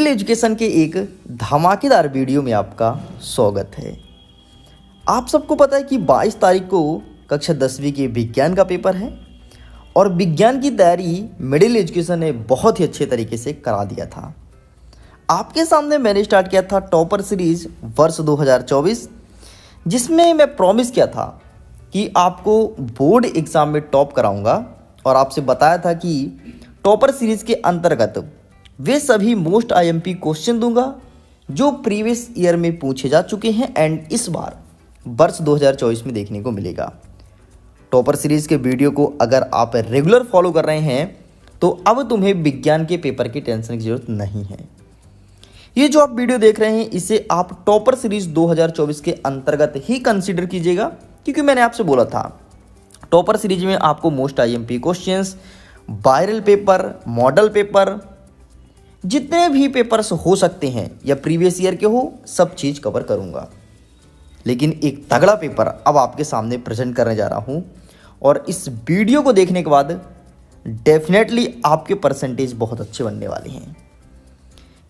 Middle education के एक धमाकेदार वीडियो में आपका स्वागत है। आप सबको पता है कि 22 तारीख को कक्षा 10वीं के विज्ञान का पेपर है और विज्ञान की तैयारी मिडिल एजुकेशन ने बहुत ही अच्छे तरीके से करा दिया था। आपके सामने मैंने स्टार्ट किया था टॉपर सीरीज वर्ष 2024, जिसमें मैं प्रॉमिस किया था कि आपको बोर्ड एग्ज़ाम में टॉप कराऊंगा और आपसे बताया था कि टॉपर सीरीज के अंतर्गत वे सभी मोस्ट आईएमपी क्वेश्चन दूंगा जो प्रीवियस ईयर में पूछे जा चुके हैं एंड इस बार वर्ष 2024 में देखने को मिलेगा। टॉपर सीरीज के वीडियो को अगर आप रेगुलर फॉलो कर रहे हैं तो अब तुम्हें विज्ञान के पेपर की टेंशन की जरूरत नहीं है। ये जो आप वीडियो देख रहे हैं इसे आप टॉपर सीरीज 2024 के अंतर्गत ही कंसीडर कीजिएगा, क्योंकि मैंने आपसे बोला था टॉपर सीरीज में आपको most IMP questions, viral paper, model paper, जितने भी पेपर्स हो सकते हैं या प्रीवियस ईयर के हो, सब चीज़ कवर करूंगा। लेकिन एक तगड़ा पेपर अब आपके सामने प्रेजेंट करने जा रहा हूं और इस वीडियो को देखने के बाद डेफिनेटली आपके परसेंटेज बहुत अच्छे बनने वाले हैं,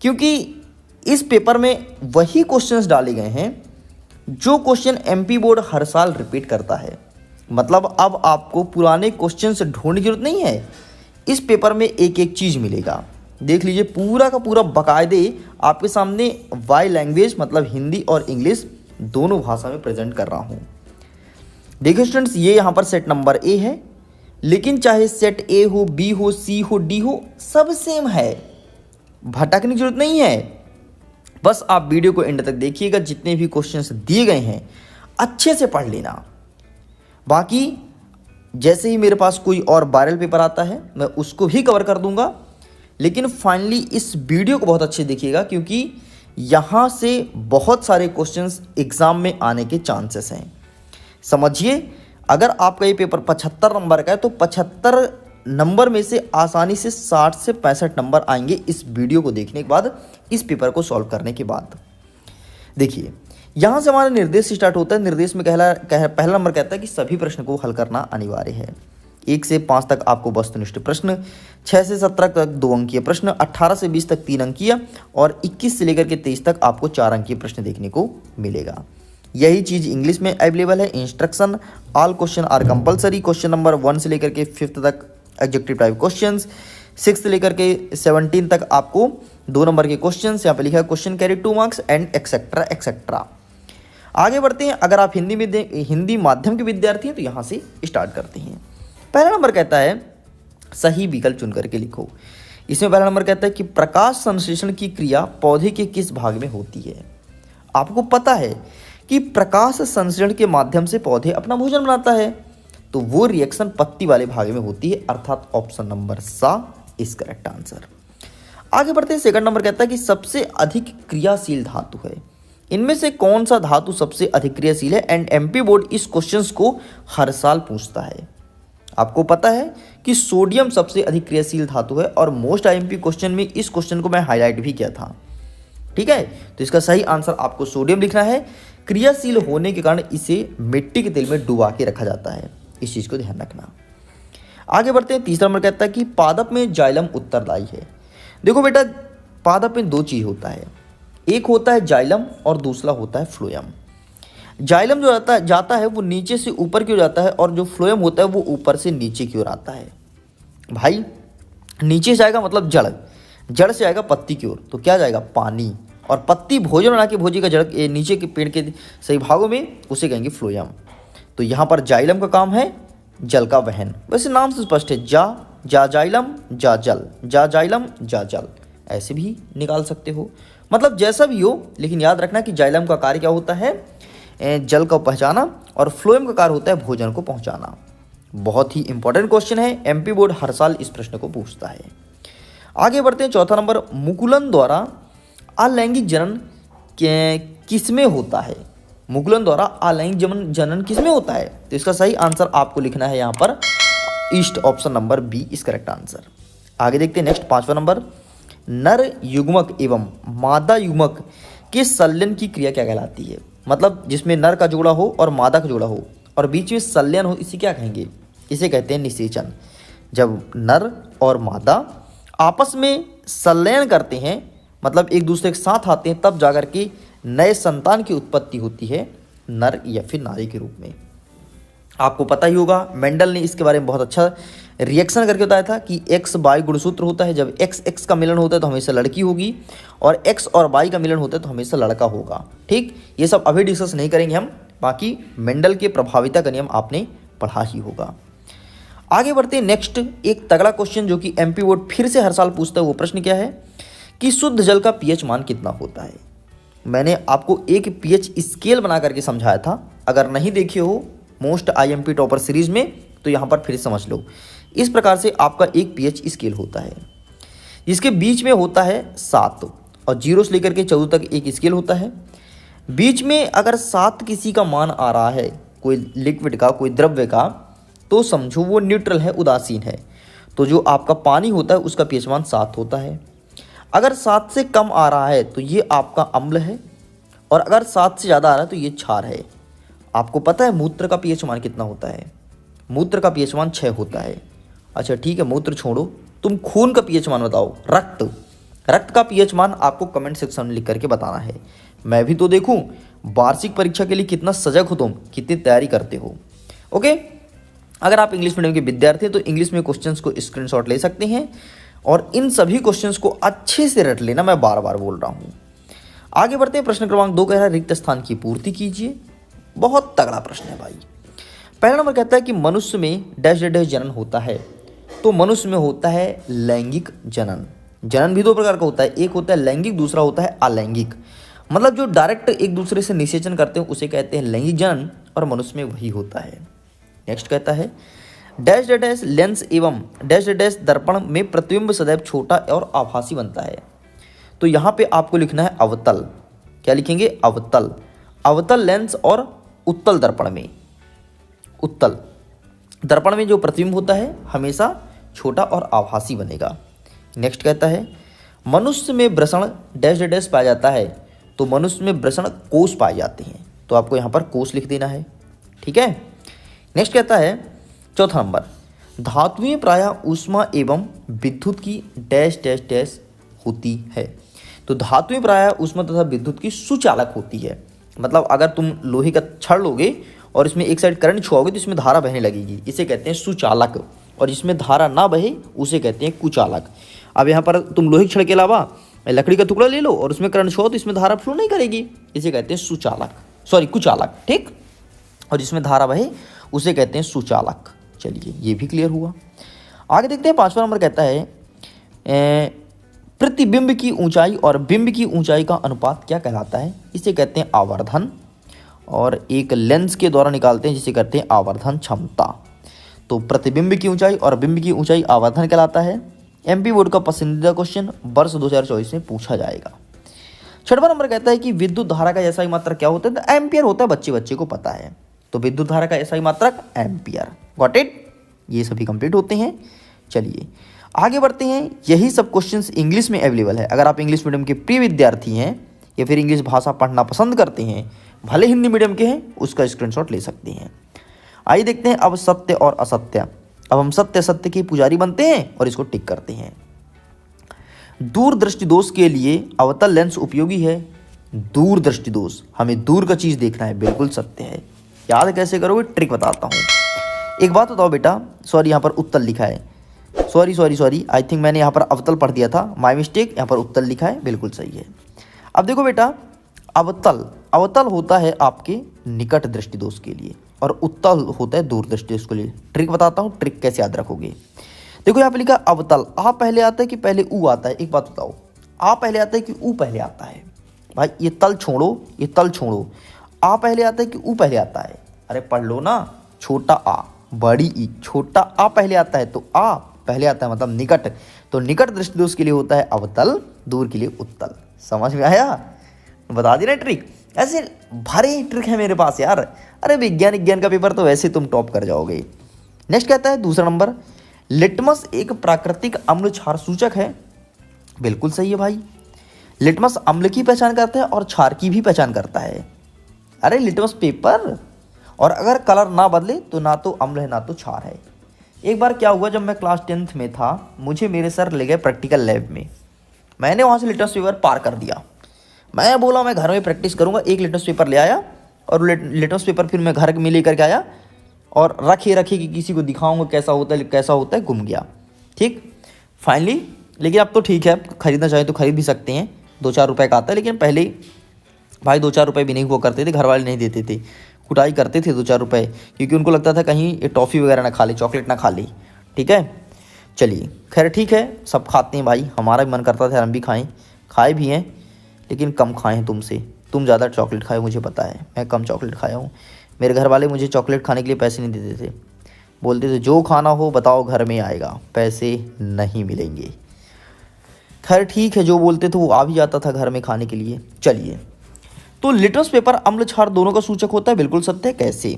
क्योंकि इस पेपर में वही क्वेश्चंस डाले गए हैं जो क्वेश्चन एमपी बोर्ड हर साल रिपीट करता है। मतलब अब आपको पुराने क्वेश्चंस ढूंढने की जरूरत नहीं है। इस पेपर में एक एक चीज़ मिलेगा। देख लीजिए, पूरा का पूरा बाकायदे आपके सामने वाई लैंग्वेज मतलब हिंदी और इंग्लिश दोनों भाषा में प्रेजेंट कर रहा हूँ। देखिए स्टूडेंट्स, ये यहाँ पर सेट नंबर ए है, लेकिन चाहे सेट ए हो, बी हो, सी हो, डी हो, सब सेम है, भटकने की जरूरत नहीं है। बस आप वीडियो को एंड तक देखिएगा, जितने भी क्वेश्चंस दिए गए हैं अच्छे से पढ़ लेना। बाकी जैसे ही मेरे पास कोई और वायरल पेपर आता है मैं उसको भी कवर कर दूंगा, लेकिन फाइनली इस वीडियो को बहुत अच्छे देखिएगा, क्योंकि यहाँ से बहुत सारे क्वेश्चंस एग्जाम में आने के चांसेस हैं। समझिए, अगर आपका ये पेपर 75 नंबर का है तो 75 नंबर में से आसानी से 60 से 65 नंबर आएंगे इस वीडियो को देखने के बाद, इस पेपर को सॉल्व करने के बाद। देखिए, यहाँ से हमारा निर्देश स्टार्ट होता है। निर्देश में पहला नंबर कहता है कि सभी प्रश्न को हल करना अनिवार्य है। 1 से 5 तक आपको वस्तुनिष्ठ प्रश्न, 6 से 17 तक 2 अंकीय प्रश्न, 18 से 20 तक 3 अंकीय और 21 से लेकर के 23 तक आपको 4 अंकीय प्रश्न देखने को मिलेगा। यही चीज़ इंग्लिश में अवेलेबल है। Instruction, all question are compulsory. Question number 1 से लेकर के 5th तक एडजेक्टिव टाइप क्वेश्चंस, 6 से लेकर के 17 तक आपको 2 नंबर के क्वेश्चंस। यहाँ पे लिखा है question carry 2 marks and etcetera etcetera. आगे बढ़ते हैं। अगर आप हिंदी माध्यम के विद्यार्थी हैं तो यहाँ से स्टार्ट करते हैं। पहला नंबर कहता है सही विकल्प चुन करके लिखो। इसमें पहला नंबर कहता है कि प्रकाश संश्लेषण की क्रिया पौधे के किस भाग में होती है। आपको पता है कि प्रकाश संश्लेषण के माध्यम से पौधे अपना भोजन बनाता है, तो वो रिएक्शन पत्ती वाले भाग में होती है, अर्थात ऑप्शन नंबर सा इज करेक्ट आंसर। आगे बढ़ते हैं। सेकंड नंबर कहता है कि सबसे अधिक क्रियाशील धातु है। इनमें से कौन सा धातु सबसे अधिक क्रियाशील है एंड एमपी बोर्ड इस क्वेश्चंस को हर साल पूछता है। आपको पता है कि सोडियम सबसे अधिक क्रियाशील धातु है और मोस्ट आईएमपी क्वेश्चन में इस क्वेश्चन को मैं हाईलाइट भी किया था। ठीक है, तो इसका सही आंसर आपको सोडियम लिखना है। क्रियाशील होने के कारण इसे मिट्टी के तेल में डुबा के रखा जाता है, इस चीज को ध्यान रखना। आगे बढ़ते हैं। तीसरा नंबर कहता है कि पादप में जाइलम उत्तरदायी है। देखो बेटा, पादप में 2 चीज होता है, एक होता है जाइलम और दूसरा होता है फ्लोएम। जाइलम जो जाता है वो नीचे से ऊपर की ओर जाता है और जो फ्लोएम होता है वो ऊपर से नीचे की ओर आता है। भाई, नीचे से आएगा मतलब जड़, जड़ से आएगा पत्ती की ओर, तो क्या जाएगा पानी, और पत्ती भोजन बना के भोजी का जड़ नीचे के पेड़ के सही भागों में, उसे कहेंगे फ्लोएम। तो यहाँ पर जाइलम का काम है जल का वहन। वैसे नाम से स्पष्ट है, जा जाइलम जा जल, जा जाइलम जा जल, ऐसे भी निकाल सकते हो, मतलब जैसा भी हो। लेकिन याद रखना कि जाइलम का कार्य क्या होता है, जल को पहुंचाना, और फ्लोएम का कार्य होता है भोजन को पहुंचाना। बहुत ही इंपॉर्टेंट क्वेश्चन है, एमपी बोर्ड हर साल इस प्रश्न को पूछता है। आगे बढ़ते हैं। चौथा नंबर, मुकुलन द्वारा अलैंगिक जनन किसमें होता है। मुकुलन द्वारा अलैंगिक जनन किसमें होता है, तो इसका सही आंसर आपको लिखना है यहाँ पर east, option number B is correct answer. आगे देखते हैं नेक्स्ट 5वां नंबर, नर युग्मक एवं मादा युग्मक के संलयन की क्रिया क्या कहलाती है। मतलब जिसमें नर का जोड़ा हो और मादा का जोड़ा हो और बीच में संलयन हो, इसे क्या कहेंगे, इसे कहते हैं निषेचन। जब नर और मादा आपस में संलयन करते हैं मतलब एक दूसरे के साथ आते हैं, तब जाकर के नए संतान की उत्पत्ति होती है, नर या फिर नारी के रूप में। आपको पता ही होगा, मेंडल ने इसके बारे में बहुत अच्छा रिएक्शन करके बताया था कि एक्स वाई गुणसूत्र होता है, जब एक्स एक्स का मिलन होता है तो हमेशा लड़की होगी, और एक्स और वाई का मिलन होता है तो हमेशा लड़का होगा। ठीक, ये सब अभी डिस्कस नहीं करेंगे हम, बाकी मेंडल के प्रभाविता का नियम आपने पढ़ा ही होगा। आगे बढ़ते हैं नेक्स्ट, एक तगड़ा क्वेश्चन जो कि एमपी बोर्ड फिर से हर साल पूछता है। वो प्रश्न क्या है कि शुद्ध जल का पीएच मान कितना होता है। मैंने आपको एक पीएच स्केल बना करके समझाया था, अगर नहीं देखे हो मोस्ट आईएमपी टॉपर सीरीज में तो यहाँ पर फिर समझ लो। इस प्रकार से आपका एक पीएच स्केल होता है, जिसके बीच में होता है 7 और 0 से लेकर के 14 तक एक स्केल होता है। बीच में अगर 7 किसी का मान आ रहा है, कोई लिक्विड का, कोई द्रव्य का, तो समझो वो न्यूट्रल है, उदासीन है। तो जो आपका पानी होता है उसका पीएच मान 7 होता है। अगर 7 से कम आ रहा है तो ये आपका अम्ल है, और अगर 7 से ज़्यादा आ रहा है तो ये क्षार है। आपको पता है मूत्र का पीएच मान कितना होता है? मूत्र का पीएच मान 6 होता है। अच्छा ठीक है, मूत्र छोड़ो, तुम खून का पीएच मान बताओ। रक्त का पीएच मान आपको कमेंट सेक्शन में लिख करके बताना है। मैं भी तो देखूं वार्षिक परीक्षा के लिए कितना सजग हो तुम, कितनी तैयारी करते हो। ओके, अगर आप इंग्लिश मीडियम के विद्यार्थी हैं तो इंग्लिश में क्वेश्चंस को स्क्रीनशॉट ले सकते हैं, और इन सभी क्वेश्चंस को अच्छे से रट लेना, मैं बार बार बोल रहा हूँ। आगे बढ़ते हैं, प्रश्न क्रमांक 2 कह रहा है रिक्त स्थान की पूर्ति कीजिए। बहुत तगड़ा प्रश्न है भाई। पहला नंबर कहता है कि मनुष्य में डैश डैश जनन होता है, तो मनुष्य में होता है लैंगिक जनन। जनन भी 2 प्रकार का होता है, एक होता है लैंगिक, दूसरा होता है अलैंगिक। मतलब जो डायरेक्ट एक दूसरे से निषेचन करते हैं उसे कहते हैं लैंगिक जनन, और मनुष्य में वही होता है। नेक्स्ट कहता है डैश डैश लेंस एवं डैश डैश दर्पण में प्रतिबिंब सदैव छोटा और आभासी बनता है। तो यहाँ पे आपको लिखना है अवतल। क्या लिखेंगे? अवतल। अवतल लेंस और उत्तल दर्पण में, उत्तल दर्पण में जो प्रतिबिंब होता है हमेशा छोटा और आभासी बनेगा। नेक्स्ट कहता है मनुष्य में वृषण डैश डैश पाया जाता है, तो मनुष्य में वृषण कोष पाए जाते हैं, तो आपको यहाँ पर कोष लिख देना है। ठीक है। नेक्स्ट कहता है चौथा नंबर, धातुएं प्रायः ऊष्मा एवं विद्युत की डैश डैश डैश होती है। तो धातुएं प्रायः ऊष्मा तथा विद्युत की सुचालक होती है। मतलब अगर तुम लोहे का छड़ लोगे और इसमें एक साइड करंट छुआओगे तो इसमें धारा बहने लगेगी, इसे कहते हैं सुचालक, और इसमें धारा ना बहे उसे कहते हैं कुचालक। अब यहाँ पर तुम लोहे के छड़ के अलावा लकड़ी का टुकड़ा ले लो और उसमें करंट छुआओ तो इसमें धारा फ्लो नहीं करेगी, इसे कहते हैं सुचालक, सॉरी कुचालक। ठीक, और जिसमें धारा बहे उसे कहते हैं सुचालक। चलिए ये भी क्लियर हुआ। आगे देखते हैं 5वां नंबर कहता है प्रतिबिंब की ऊंचाई और बिंब की ऊंचाई का अनुपात क्या कहलाता है? इसे कहते हैं आवर्धन, और एक लेंस के द्वारा निकालते हैं जिसे कहते हैं आवर्धन क्षमता। तो प्रतिबिंब की ऊंचाई और बिंब की ऊंचाई आवर्धन कहलाता है। एमपी बोर्ड का पसंदीदा क्वेश्चन वर्ष 2024 में पूछा जाएगा। 6वां नंबर कहता है कि विद्युत धारा का एसआई मात्रक क्या होता है? तो एम्पियर होता है, बच्चे बच्चे को पता है। तो विद्युत धारा का एसआई मात्रक एम्पियर। Got it? ये सभी कंप्लीट होते हैं। चलिए आगे बढ़ते हैं। यही सब क्वेश्चंस इंग्लिश में अवेलेबल है। अगर आप इंग्लिश मीडियम के प्रिय विद्यार्थी हैं या फिर इंग्लिश भाषा पढ़ना पसंद करते हैं, भले हिंदी मीडियम के हैं, उसका स्क्रीनशॉट ले सकते हैं। आइए देखते हैं अब सत्य और असत्य। अब हम सत्य सत्य के पुजारी बनते हैं और इसको टिक करते हैं। दूरदृष्टि दोष के लिए अवतल लेंस उपयोगी है। दूरदृष्टि दोष, हमें दूर का चीज देखना है, बिल्कुल सत्य है। याद कैसे करोगे? ट्रिक बताता हूँ। एक बात बताओ बेटा, सॉरी यहाँ पर उत्तल लिखा है, सॉरी आई थिंक मैंने यहाँ पर अवतल पढ़ दिया था, माय मिस्टेक। यहाँ पर उत्तल लिखा है, बिल्कुल सही है। अब देखो बेटा, अवतल होता है आपके निकट दृष्टि दोष के लिए, और उत्तल होता है दूर दृष्टि दोष के लिए। ट्रिक बताता हूँ, ट्रिक कैसे याद रखोगे। देखो यहाँ पे लिखा अवतल, आ पहले आता है कि पहले ऊ आता है? एक बात बताओ, आ पहले आता है कि ऊ पहले आता है? भाई ये तल छोड़ो, ये तल छोड़ो, आ पहले आता है कि ऊ पहले आता है? अरे पढ़ लो ना, छोटा आ बड़ी ई, छोटा आ पहले आता है तो आ पहले आता है, मतलब निकट। तो निकट दृष्टि दोष के लिए होता है अवतल, दूर के लिए उत्तल। समझ में आया? बता दी ना ट्रिक। ऐसे भारी ट्रिक है मेरे पास यार। अरे विज्ञान का पेपर तो वैसे तुम टॉप कर जाओगे। नेक्स्ट कहता है दूसरा नंबर, लिटमस एक प्राकृतिक अम्ल क्षार सूचक है। बिल्कुल सही है भाई। लिटमस अम्ल की पहचान करता है और क्षार की भी पहचान करता है। अरे लिटमस पेपर, और अगर कलर ना बदले तो ना तो अम्ल है ना तो क्षार है। एक बार क्या हुआ, जब मैं क्लास 10th में था, मुझे मेरे सर ले गए प्रैक्टिकल लैब में। मैंने वहाँ से लिटमस पेपर पार कर दिया। मैं बोला मैं घर में प्रैक्टिस करूँगा, एक लिटमस पेपर ले आया और लिटमस पेपर फिर मैं घर में लेकर के आया और रखे कि किसी को दिखाऊंगा कैसा होता है, घूम गया। ठीक, फाइनली, लेकिन अब तो ठीक है, खरीदना चाहे तो खरीद भी सकते हैं, 2-4 रुपये का आता है। लेकिन पहले भाई 2-4 रुपये भी नहीं हुआ करते थे, घर वाले नहीं देते थे, कुटाई करते थे 2-4 रुपये, क्योंकि उनको लगता था कहीं ये टॉफ़ी वगैरह ना खा ले, चॉकलेट ना खा ले। ठीक है, चलिए खैर ठीक है, सब खाते हैं भाई, हमारा भी मन करता था हम भी खाए भी हैं, लेकिन कम खाए हैं तुमसे। तुम ज़्यादा चॉकलेट खाए मुझे पता है, मैं कम चॉकलेट खाया हूँ। मेरे घर वाले मुझे चॉकलेट खाने के लिए पैसे नहीं देते थे, बोलते थे जो खाना हो बताओ घर में आएगा, पैसे नहीं मिलेंगे। खैर ठीक है, जो बोलते थे वो आ भी जाता था घर में खाने के लिए। चलिए, तो लिटमस पेपर अम्ल क्षार दोनों का सूचक होता है, बिल्कुल सत्य है। कैसे?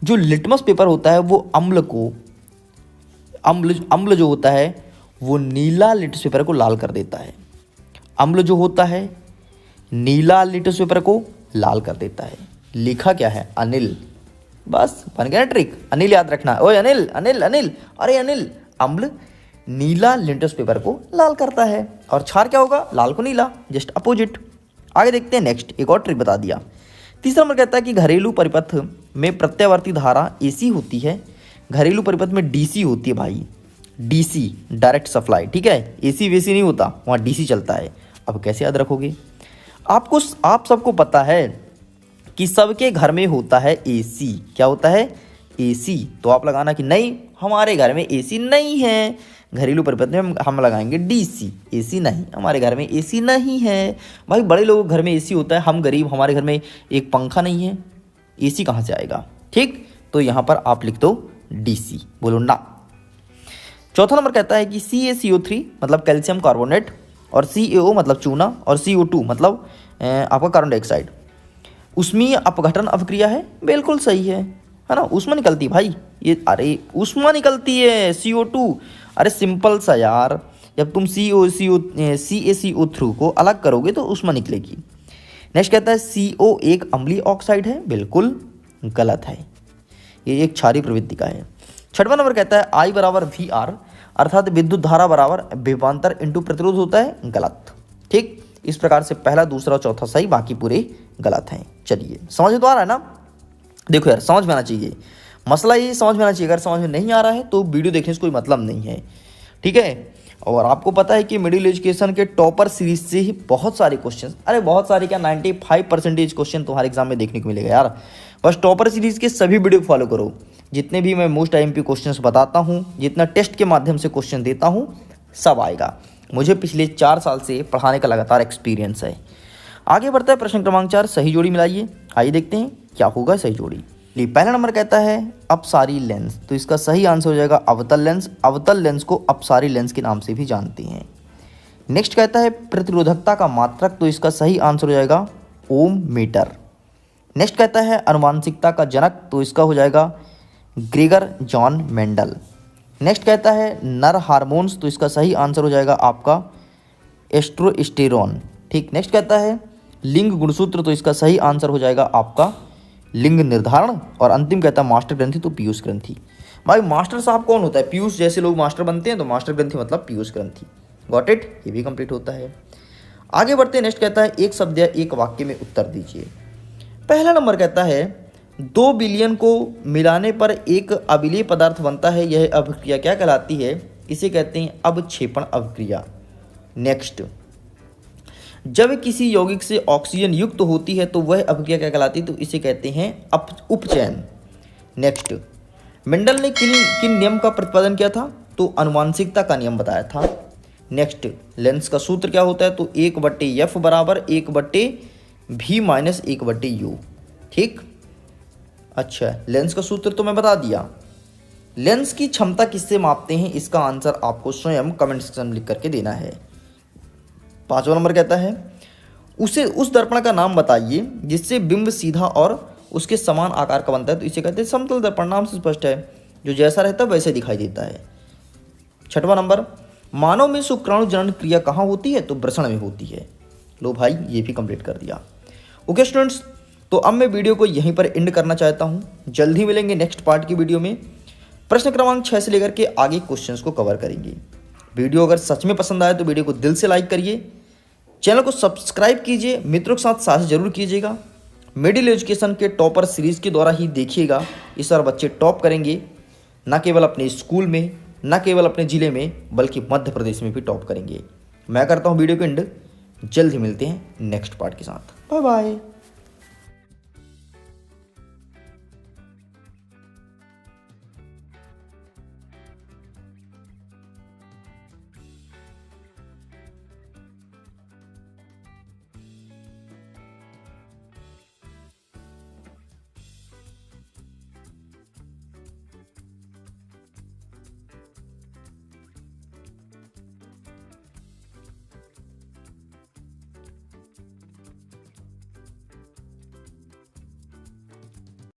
जो लिटमस पेपर होता है वो अम्ल जो होता है वो नीला लिटमस पेपर को लाल कर देता है। अम्ल जो होता है नीला लिटमस पेपर को लाल कर देता है। लिखा क्या है? अनिल। बस बन गया ना ट्रिक, अनिल याद रखना। ओए अनिल अनिल अनिल, अरे अनिल, अम्ल नीला लिटमस पेपर को लाल करता है और क्षार क्या होगा? लाल को नीला, जस्ट अपोजिट। आगे देखते हैं नेक्स्ट, एक और ट्रिक बता दिया। तीसरा नंबर कहता है कि घरेलू परिपथ में प्रत्यावर्ती धारा एसी होती है, घरेलू परिपथ में डीसी होती है भाई, डीसी डायरेक्ट सप्लाई। ठीक है, एसी वेसी नहीं होता, वहाँ डीसी चलता है। अब कैसे याद रखोगे? आप सबको पता है कि सबके घर में होता है एसी। क्या होता है? एसी। तो आप लगाना कि नहीं हमारे घर में एसी नहीं है, घरेलू परिपथ में हम लगाएंगे डीसी, एसी नहीं, हमारे घर में एसी नहीं है। भाई बड़े लोगों के घर में एसी होता है, हम गरीब, हमारे घर में एक पंखा नहीं है, एसी कहाँ से आएगा? ठीक, तो यहाँ पर आप लिख दो डीसी, बोलो ना। चौथा नंबर कहता है कि CaCO3 मतलब कैल्शियम कार्बोनेट और CaO मतलब चूना और CO2 मतलब आपका कार्बन डाइऑक्साइड उष्मीय अपघटन अवक्रिया है। बिल्कुल सही है ना? ऊष्मा निकलती है भाई ये, अरे ऊष्मा निकलती है CO2। अरे सिंपल सा यार, जब तुम CaCO3 को अलग करोगे तो ऊष्मा निकलेगी। नेक्स्ट कहता है CO एक अम्लीय ऑक्साइड है। बिल्कुल गलत है, ये एक क्षारीय प्रवृत्ति का है। छठवां नंबर कहता है I बराबर VR अर्थात विद्युत धारा बराबर विभवांतर इंटू प्रतिरोध होता है। गलत। ठीक, इस प्रकार से पहला, दूसरा, चौथा सही, बाकी पूरे गलत हैं। चलिए, समझ में तो आ रहा है ना? देखो यार, समझ में आना चाहिए, मसला ये समझ में आना चाहिए। अगर समझ में नहीं आ रहा है तो वीडियो देखने से कोई मतलब नहीं है। ठीक है, और आपको पता है कि मिडिल एजुकेशन के टॉपर सीरीज से ही बहुत सारे क्वेश्चन, अरे बहुत सारे क्या 95% क्वेश्चन तुम्हारे एग्जाम में देखने को मिलेगा यार। बस टॉपर सीरीज के सभी वीडियो फॉलो करो, जितने भी मैं मोस्ट IMP क्वेश्चंस बताता हूँ, जितना टेस्ट के माध्यम से क्वेश्चन देता हूँ, सब आएगा। मुझे पिछले 4 साल से पढ़ाने का लगातार एक्सपीरियंस है। आगे बढ़ता है प्रश्न क्रमांक 4, सही जोड़ी मिलाइए। आइए देखते हैं क्या होगा सही जोड़ी। पहला नंबर कहता है अपसारी लेंस, तो इसका सही आंसर हो जाएगा अवतल लेंस। अवतल लेंस को अपसारी लेंस के नाम से भी जानते हैं। नेक्स्ट कहता है प्रतिरोधकता का मात्रक, तो इसका सही आंसर हो जाएगा ओम मीटर। नेक्स्ट कहता है अनुवांशिकता का जनक, तो इसका हो जाएगा ग्रेगर जॉन मेंडल। नेक्स्ट कहता है नर हार्मोन्स, तो इसका सही आंसर हो जाएगा आपका एस्ट्रोस्टेरोन। ठीक, नेक्स्ट कहता है लिंग गुणसूत्र, तो इसका सही आंसर हो जाएगा आपका लिंग निर्धारण। और अंतिम कहता है मास्टर ग्रंथि, तो पीयूष ग्रंथि। भाई मास्टर साहब कौन होता है? पीयूष जैसे लोग मास्टर बनते हैं, तो मास्टर ग्रंथि मतलब पीयूष ग्रंथि। Got it? ये भी कंप्लीट होता है। आगे बढ़ते हैं, नेक्स्ट कहता है एक शब्द या एक वाक्य में उत्तर दीजिए। पहला नंबर कहता है 2 बिलियन को मिलाने पर एक अविलेय पदार्थ बनता है, यह अभिक्रिया क्या कहलाती है? इसे कहते हैं अवक्षेपण अभिक्रिया। नेक्स्ट, जब किसी यौगिक से ऑक्सीजन युक्त होती है तो वह अभिक्रिया क्या कहलाती है? तो इसे कहते हैं उपचयन। नेक्स्ट, मेंडल ने किन नियम का प्रतिपादन किया था? तो अनुवांशिकता का नियम बताया था। नेक्स्ट, लेंस का सूत्र क्या होता है? तो 1/F बराबर 1/V माइनस 1/U। ठीक, अच्छा, लेंस का सूत्र तो मैं बता दिया। लेंस की क्षमता किससे मापते हैं? इसका आंसर आपको स्वयं कमेंट सेक्शन में लिख करके देना है। 5वां नंबर कहता है उस दर्पण का नाम बताइए जिससे बिंब सीधा और उसके समान आकार का बनता है, तो इसे कहते हैं समतल दर्पण। नाम से स्पष्ट है, जो जैसा रहता है वैसे दिखाई देता है। 6वां नंबर, मानव में शुक्राणु जनन क्रिया कहाँ होती है? तो वृषण में होती है। लो भाई, ये भी कंप्लीट कर दिया। ओके स्टूडेंट्स, तो अब मैं वीडियो को यहीं पर एंड करना चाहता हूँ। जल्द ही मिलेंगे नेक्स्ट पार्ट की वीडियो में। प्रश्न क्रमांक 6 से लेकर के आगे क्वेश्चंस को कवर करेंगे। वीडियो अगर सच में पसंद आए तो वीडियो को दिल से लाइक करिए, चैनल को सब्सक्राइब कीजिए, मित्रों के साथ साझा जरूर कीजिएगा। मिडिल एजुकेशन के टॉपर सीरीज़ के द्वारा ही देखिएगा, इस बार बच्चे टॉप करेंगे, न केवल अपने स्कूल में, न केवल अपने ज़िले में, बल्कि मध्य प्रदेश में भी टॉप करेंगे। मैं करता हूँ वीडियो को एंड, जल्द ही मिलते हैं नेक्स्ट पार्ट के साथ। Bye bye.